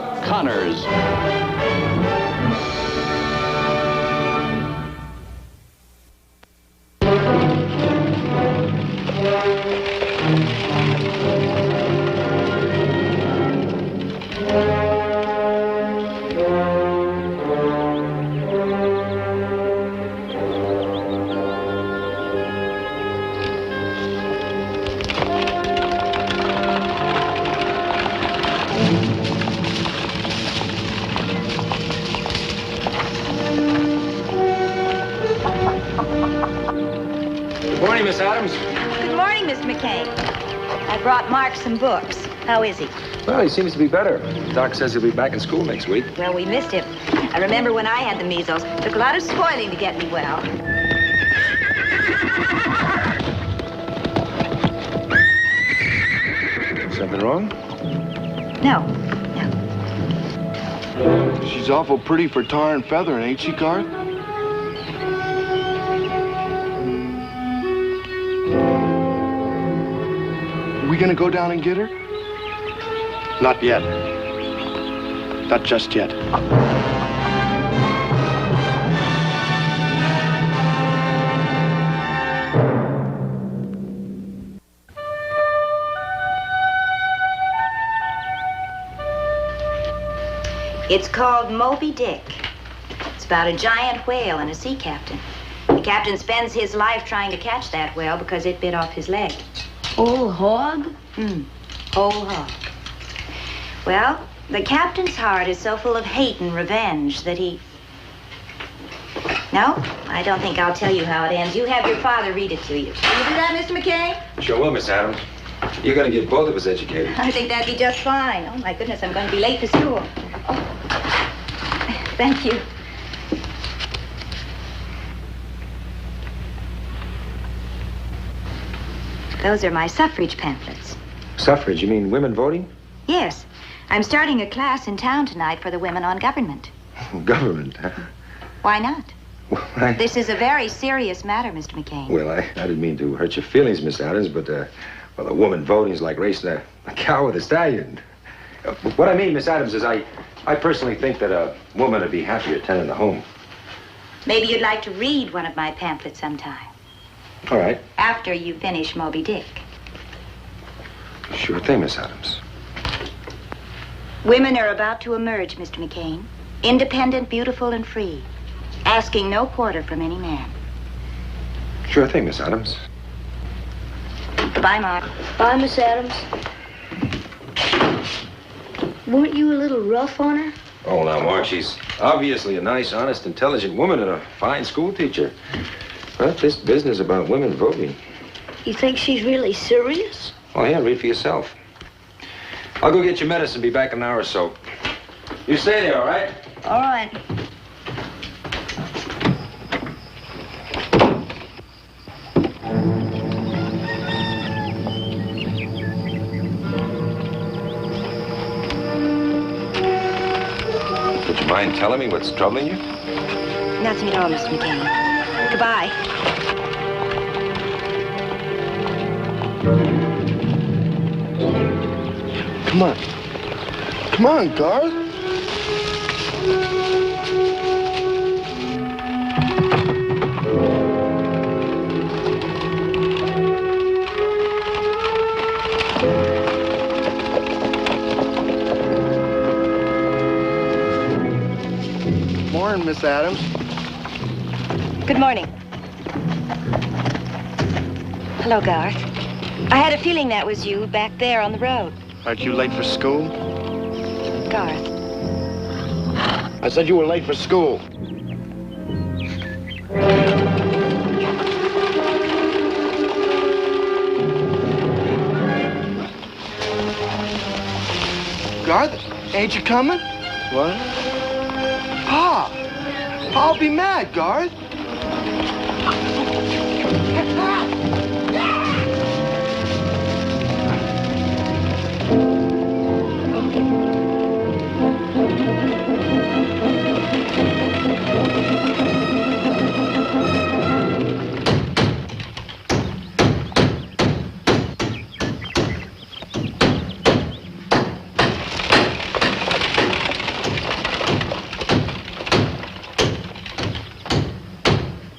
Chuck Connors. Good morning, Miss Adams. Good morning, Miss McCain. I brought Mark some books. How is he? Well, he seems to be better. Doc says he'll be back in school next week. Well, we missed him. I remember when I had the measles. Took a lot of spoiling to get me well. Something wrong? No. She's awful pretty for tar and feathering, ain't she, Garth? We gonna go down and get her? Not yet. Not just yet. It's called Moby Dick. It's about a giant whale and a sea captain. The captain spends his life trying to catch that whale because it bit off his leg. Whole hog? Whole hog. Well, the captain's heart is so full of hate and revenge that he... No, I don't think I'll tell you how it ends. You have your father read it to you. Will you do that, Mr. McKay? Sure will, Miss Adams. You're going to get both of us educated. I think that'd be just fine. Oh, my goodness, I'm going to be late for school. Oh. Thank you. Those are my suffrage pamphlets. Suffrage? You mean women voting? Yes. I'm starting a class in town tonight for the women on government. Government, huh? Why not? Well, This is a very serious matter, Mr. McCain. Well, I didn't mean to hurt your feelings, Miss Adams, but, well, a woman voting is like racing a cow with a stallion. What I mean, Miss Adams, is I personally think that a woman would be happier tending the home. Maybe you'd like to read one of my pamphlets sometime. All right. After you finish Moby Dick. Sure thing, Miss Adams. Women are about to emerge, Mr. McCain. Independent, beautiful, and free. Asking no quarter from any man. Sure thing, Miss Adams. Goodbye, Mark. Bye, Miss Adams. Weren't you a little rough on her? Oh, now, Mark, she's obviously a nice, honest, intelligent woman and a fine school teacher. But this business about women voting... You think she's really serious? Oh, yeah, read for yourself. I'll go get your medicine, be back in an hour or so. You stay there, all right? All right. Would you mind telling me what's troubling you? Nothing at all, Mr. McCain. Goodbye. Come on. Come on, Garth. Morning, Miss Adams. Good morning. Hello, Garth. I had a feeling that was you back there on the road. Aren't you late for school? Garth. I said you were late for school. Garth, ain't you coming? What? Pa! Pa'll be mad, Garth.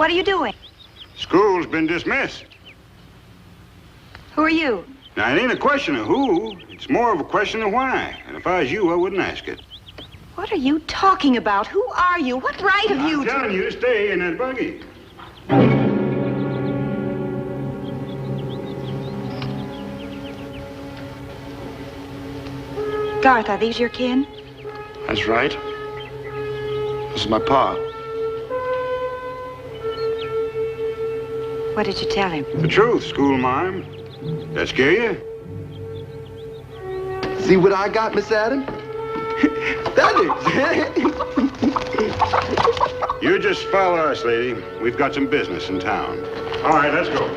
What are you doing? School's been dismissed. Who are you? Now, it ain't a question of who. It's more of a question of why. And if I was you, I wouldn't ask it. What are you talking about? Who are you? What right have you I'm telling you to stay in that buggy. Garth, are these your kin? That's right. This is my pa. What did you tell him? The truth, school marm. That scare you? See what I got, Miss Adams? Feathers. You just follow us, lady. We've got some business in town. All right, let's go.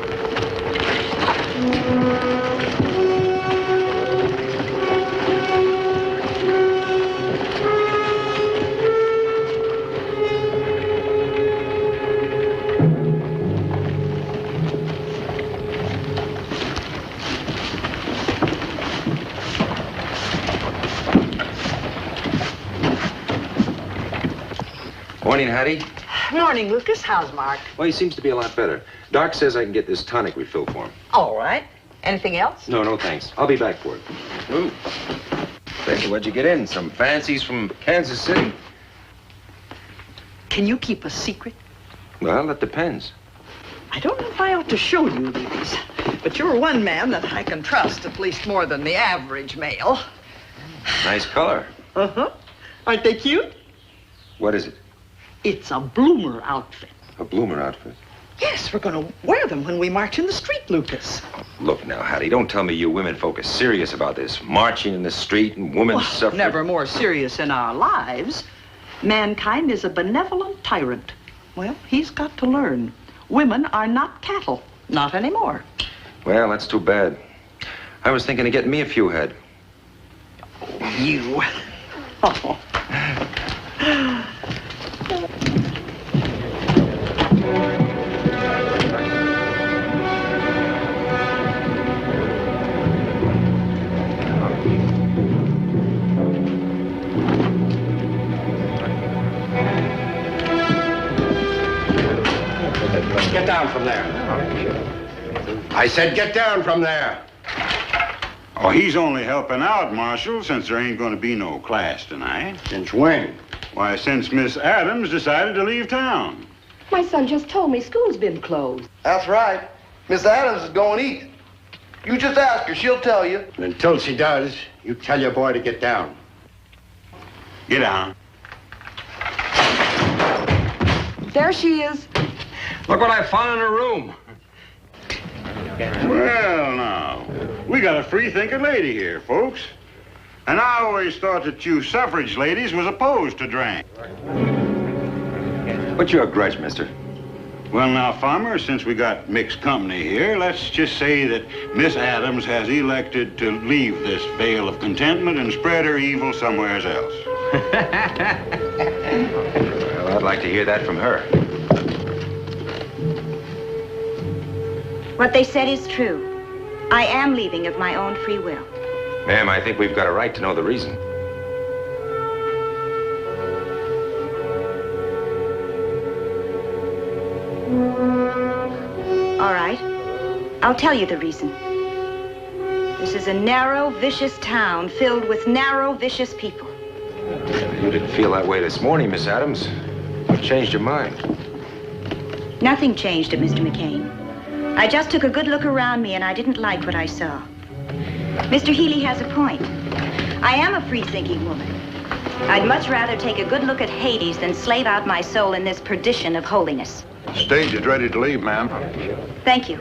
Morning, Hattie. Morning, Lucas. How's Mark? Well, he seems to be a lot better. Doc says I can get this tonic refilled for him. All right. Anything else? No, thanks. I'll be back for it. Ooh. Say, what'd you get in? Some fancies from Kansas City? Can you keep a secret? Well, that depends. I don't know if I ought to show you these, but you're one man that I can trust at least more than the average male. Nice color. Uh-huh. Aren't they cute? What is it? It's a bloomer outfit. A bloomer outfit. Yes, we're going to wear them when we march in the street, Lucas. Look now, Hattie, don't tell me you women folk are serious about this. Marching in the street and women's suffrage. Never more serious in our lives. Mankind is a benevolent tyrant. Well, he's got to learn. Women are not cattle. Not anymore. Well, that's too bad. I was thinking of getting me a few head. You. Oh. Get down from there. I said get down from there. Oh, he's only helping out, Marshal, since there ain't going to be no class tonight. Since when? Why, since Miss Adams decided to leave town. My son just told me school's been closed. That's right. Miss Adams is going east. You just ask her, she'll tell you. And until she does, you tell your boy to get down. Get down. There she is. Look what I found in her room. Well, now, we got a free-thinking lady here, folks. And I always thought that you suffrage ladies was opposed to drink. What's your grudge, mister? Well, now, Farmer, since we got mixed company here, let's just say that Miss Adams has elected to leave this vale of contentment and spread her evil somewhere else. Well, I'd like to hear that from her. What they said is true. I am leaving of my own free will. Ma'am, I think we've got a right to know the reason. All right. I'll tell you the reason. This is a narrow, vicious town filled with narrow, vicious people. You didn't feel that way this morning, Miss Adams. What changed your mind? Nothing changed at Mr. McCain. I just took a good look around me and I didn't like what I saw. Mr. Healy has a point. I am a free-thinking woman. I'd much rather take a good look at Hades than slave out my soul in this perdition of holiness. Stage is ready to leave, ma'am. Thank you.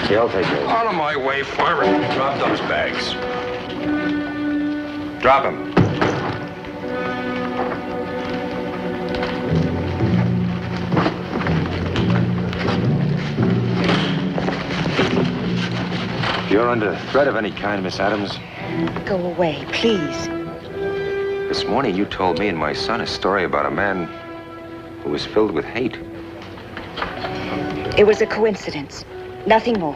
Okay, I'll take those. Out of my way, Farmer. Drop those bags. Drop them. If you're under threat of any kind, Miss Adams, Go away, please. this morning you told me and my son a story about a man who was filled with hate. It was a coincidence. Nothing more.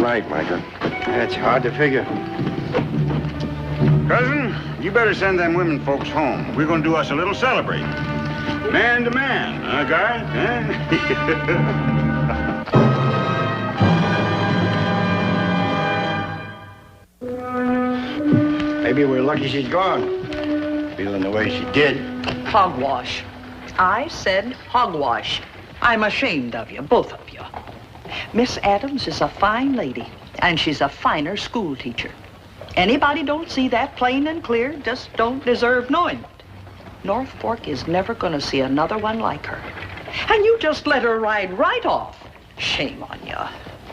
night, Micah. That's hard to figure. Cousin, you better send them women folks home. We're going to do us a little celebrate. Man to man, huh, guy? Huh? Maybe we're lucky she's gone. Feeling the way she did. Hogwash. I said hogwash. I'm ashamed of you, both of you. Miss Adams is a fine lady, and she's a finer school teacher. Anybody don't see that plain and clear just don't deserve knowing it. North Fork is never going to see another one like her. And you just let her ride right off. Shame on you.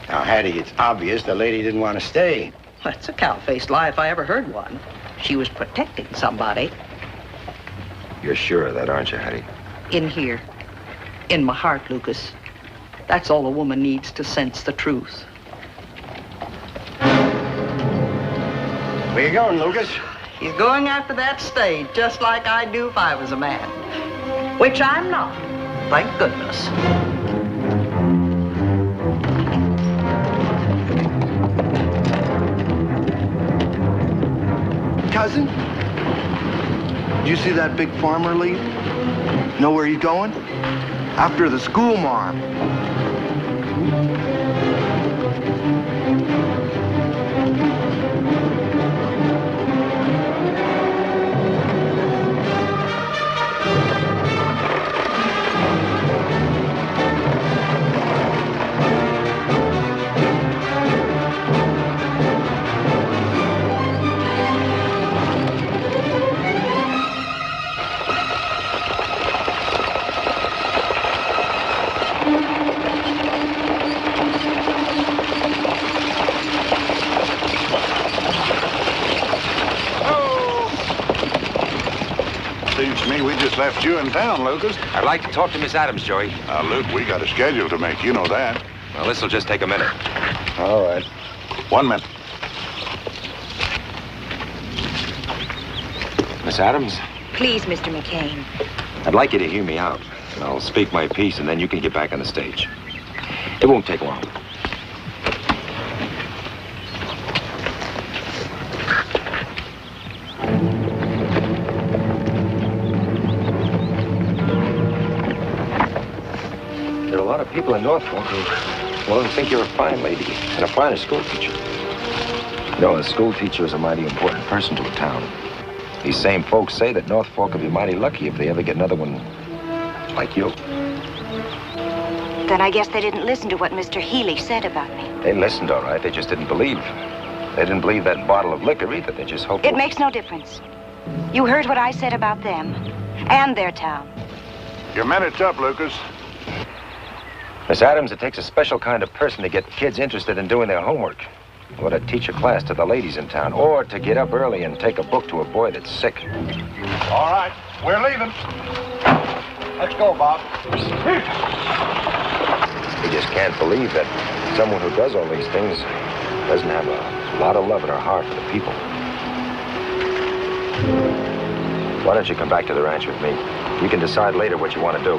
Now, Hattie, it's obvious the lady didn't want to stay. That's a cow-faced lie if I ever heard one. She was protecting somebody. You're sure of that, aren't you, Hattie? In here. In my heart, Lucas. That's all a woman needs to sense the truth. Where you going, Lucas? He's going after that stage, just like I'd do if I was a man. Which I'm not, thank goodness. Cousin, did you see that big farmer leave? Know where he's going? After the school marm. Seems to me we just left you in town, Lucas. I'd like to talk to Miss Adams, Joey. Now, Luke, we got a schedule to make. You know that. Well, this'll just take a minute. All right. 1 minute. Miss Adams, Please, Mr. McCain. I'd like you to hear me out. I'll speak my piece, and then you can get back on the stage. It won't take long. There are a lot of people in Norfolk who think you're a fine lady and a finer school teacher. You know, a school teacher is a mighty important person to a town. These same folks say that North Fork will be mighty lucky if they ever get another one like you. Then I guess they didn't listen to what Mr. Healy said about me. They listened all right, they just didn't believe. They didn't believe that bottle of liquor either, they just hoped... It makes no difference. You heard what I said about them and their town. Your minute's up, Lucas. Miss Adams, it takes a special kind of person to get kids interested in doing their homework. Or to teach a class to the ladies in town. Or to get up early and take a book to a boy that's sick. All right, we're leaving. Let's go, Bob. They just can't believe that someone who does all these things doesn't have a lot of love in her heart for the people. Why don't you come back to the ranch with me? We can decide later what you want to do.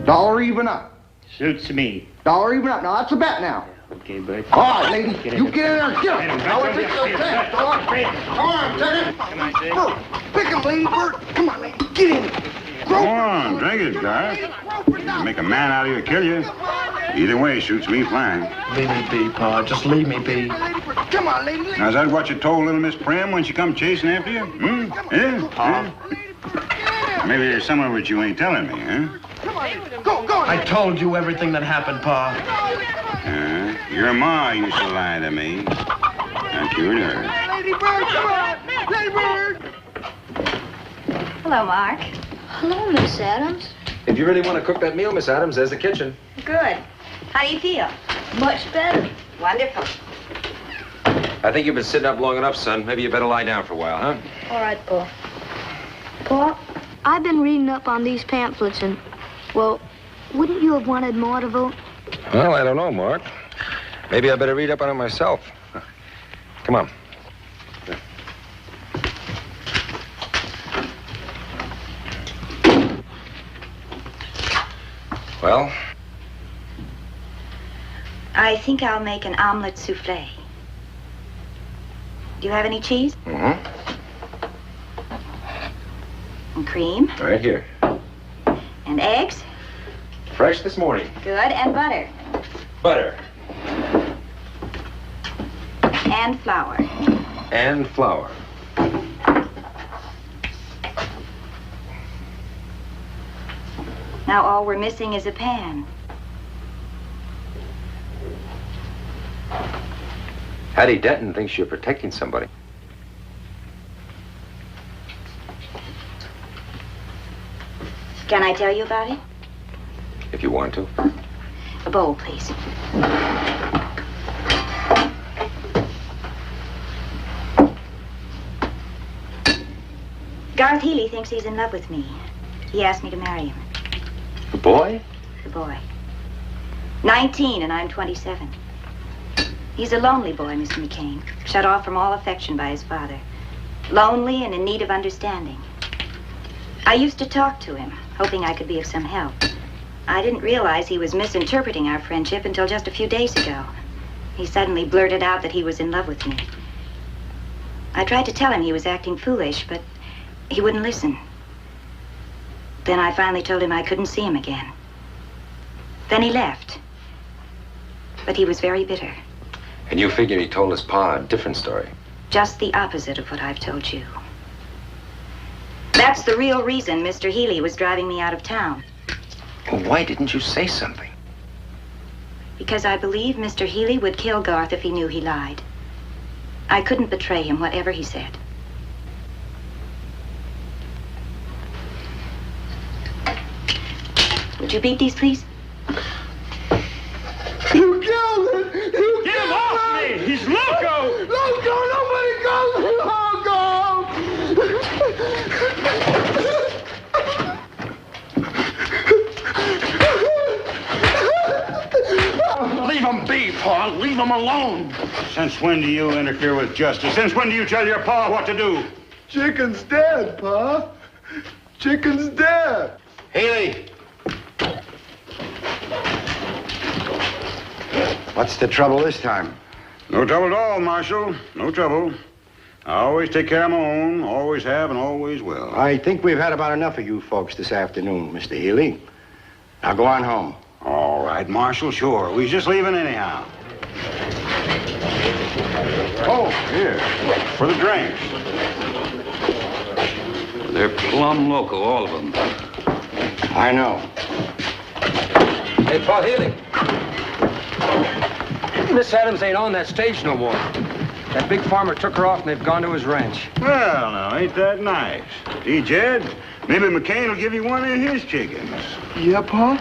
Dollar even up. Suits me. Dollar even up. Now, that's a bet now. Okay, bud. All right, lady. You get in there and get him. Now, let's take your chance. Come on, take it. Come on, Jay. Bert, pick him, lady. Bert, come on, lady. Get in. Come on, drink it, guy. Make a man out of you or kill you. Either way suits me fine. Leave me be, Pa. Just leave me be. Come on, lady. Now, is that what you told little Miss Prim when she come chasing after you? Hmm? Yeah? Pa. Maybe there's some of it you ain't telling me, huh? Come on, go. I told you everything that happened, Pa. Your ma used to lie to me. I cured her. Lady Bird, come on. Lady Bird. Hello, Mark. Hello, Miss Adams. If you really want to cook that meal, Miss Adams, there's the kitchen. Good. How do you feel? Much better. Wonderful. I think you've been sitting up long enough, son. Maybe you better lie down for a while, huh? All right, Pa. Pa, I've been reading up on these pamphlets and, well, wouldn't you have wanted more to vote? Well, I don't know, Mark. Maybe I better read up on it myself. Come on. Well? I think I'll make an omelet souffle. Do you have any cheese? Mm-hmm. And cream? Right here. And eggs? Fresh this morning. Good. And butter? Butter. And flour? And flour. Now all we're missing is a pan. Hattie Denton thinks you're protecting somebody. Can I tell you about it? If you want to. A bowl, please. Garth Healy thinks he's in love with me. He asked me to marry him. The boy? The boy. 19 and I'm 27. He's a lonely boy, Mr. McCain, shut off from all affection by his father. Lonely and in need of understanding. I used to talk to him, hoping I could be of some help. I didn't realize he was misinterpreting our friendship until just a few days ago. He suddenly blurted out that he was in love with me. I tried to tell him he was acting foolish, but he wouldn't listen. Then I finally told him I couldn't see him again. Then he left. But he was very bitter. And you figure he told his pa a different story. Just the opposite of what I've told you. That's the real reason Mr. Healy was driving me out of town. Well, why didn't you say something? Because I believe Mr. Healy would kill Garth if he knew he lied. I couldn't betray him, whatever he said. Would you beat these, please? You killed it! You Get him off me! He's loco! Loco! Nobody calls me loco! Leave him be, Pa. Leave him alone. Since when do you interfere with justice? Since when do you tell your pa what to do? Chicken's dead, Pa. Chicken's dead. Healy! What's the trouble this time? No trouble at all, Marshal. No trouble. I always take care of my own, always have and always will. I think we've had about enough of you folks this afternoon, Mr. Healy. Now go on home. All right, Marshal, sure. We was just leaving anyhow. Oh, here, for the drinks. They're plumb loco, all of them. I know. Hey, Pa Healy. Miss Adams ain't on that stage no more. That big farmer took her off and they've gone to his ranch. Well, now, ain't that nice? Gee, Jed, maybe McCain will give you one of his chickens. Yeah, Pa?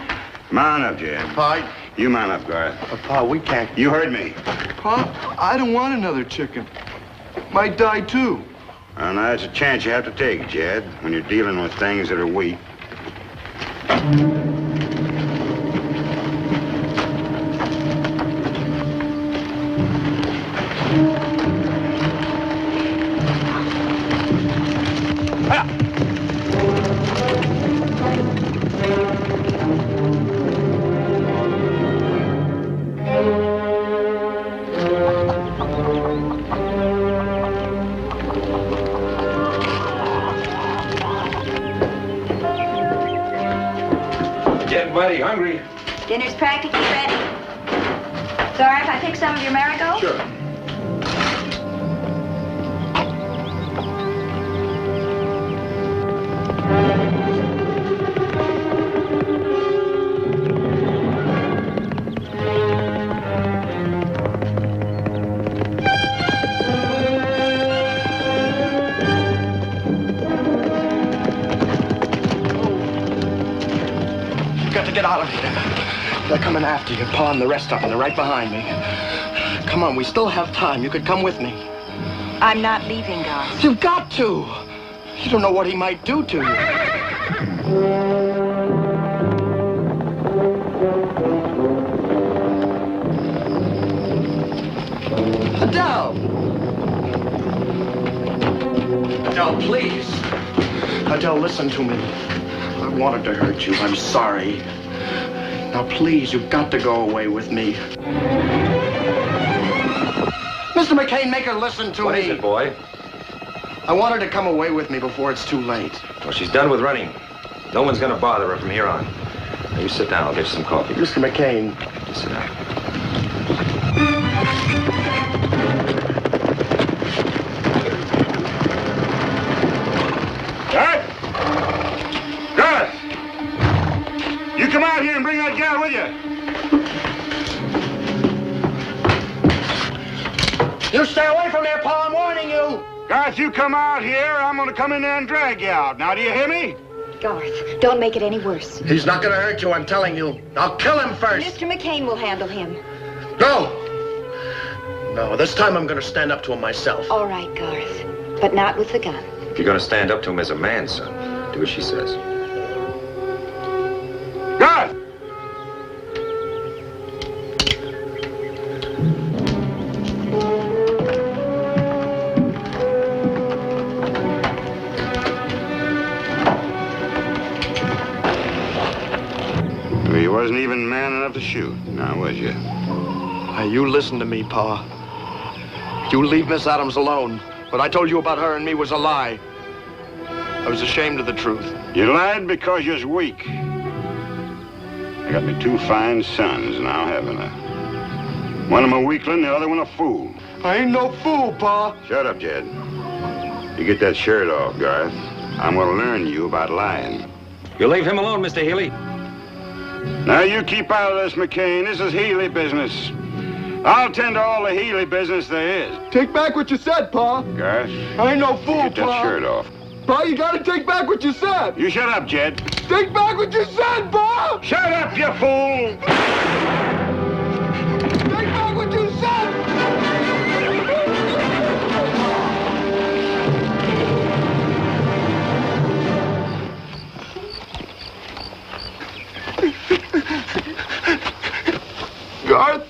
Mount up, Jed. Pa, You mount up, Garth. Pa, we can't. You heard me. Pa, I don't want another chicken. Might die, too. Well, now, that's a chance you have to take, Jed, when you're dealing with things that are weak. Getting mighty hungry. Dinner's practically ready. Sorry if I pick some of your marigolds? Sure. You've got to get out of here. They're coming after you, Pa, and the rest of them. They're right behind me. Come on, we still have time. You could come with me. I'm not leaving, Garth. You've got to. You don't know what he might do to you. Adele! Adele, please. Adele, listen to me. I wanted to hurt you. I'm sorry. Now, please, you've got to go away with me. Mr. McCain, make her listen to me. What is it, boy? I want her to come away with me before it's too late. Well, she's done with running. No one's gonna bother her from here on. Now, you sit down. I'll get you some coffee. Mr. McCain. Just sit down. Garth! Garth! You come out here and bring that gal with you. You stay away from there, Paul. I'm warning you. Garth, you come out here, I'm gonna come in there and drag you out. Now, do you hear me? Garth, don't make it any worse. He's not going to hurt you, I'm telling you. I'll kill him first. Mr. McCain will handle him. No! No, this time I'm going to stand up to him myself. All right, Garth, but not with the gun. If you're gonna stand up to him as a man, son, do as she says. Garth! You wasn't even man enough to shoot, now was you? Now, you listen to me, Pa. You leave Miss Adams alone. What I told you about her and me was a lie. I was ashamed of the truth. You lied because you're weak. I got me two fine sons now, haven't I? One of them a weakling, the other one a fool. I ain't no fool, Pa. Shut up, Jed. You get that shirt off, Garth. I'm gonna learn you about lying. You leave him alone, Mr. Healy. Now you keep out of this, McCain. This is Healy business. I'll tend to all the Healy business there is. Take back what you said, Pa. Garth, I ain't no fool, get that Pa. shirt off. Pa, you gotta take back what you said. You shut up, Jed. Take back what you said, Pa. Shut up, you fool! Take back what you said. Garth,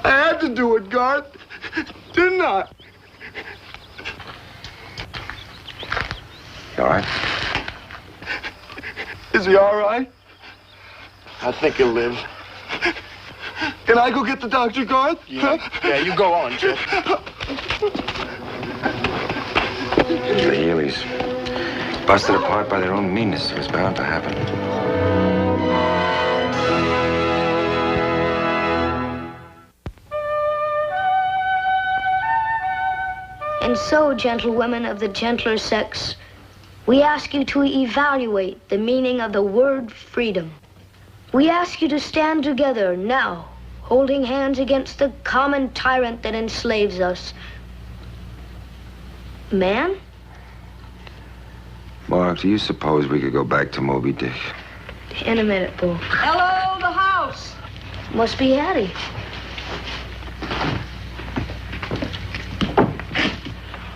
I had to do it, Garth. Didn't I? You all right? Is he all right? I think he'll live. Can I go get the doctor, Garth? Yeah, you go on, Chet. The Healys. Busted apart by their own meanness. It was bound to happen. And so, gentlewomen of the gentler sex, we ask you to evaluate the meaning of the word freedom. We ask you to stand together now, holding hands against the common tyrant that enslaves us. Man? Mark, do you suppose we could go back to Moby Dick? In a minute, Boo. Hello, the house. Must be Hattie.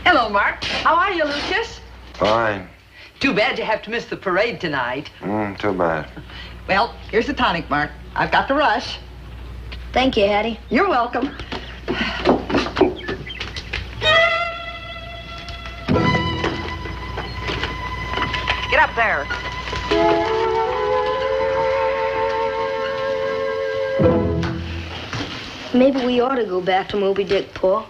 Hello, Mark. How are you, Lucius? Fine. Too bad you have to miss the parade tonight. Too bad. Well, here's the tonic, Mark. I've got to rush. Thank you, Hattie. You're welcome. Get up there. Maybe we ought to go back to Moby Dick, Paul.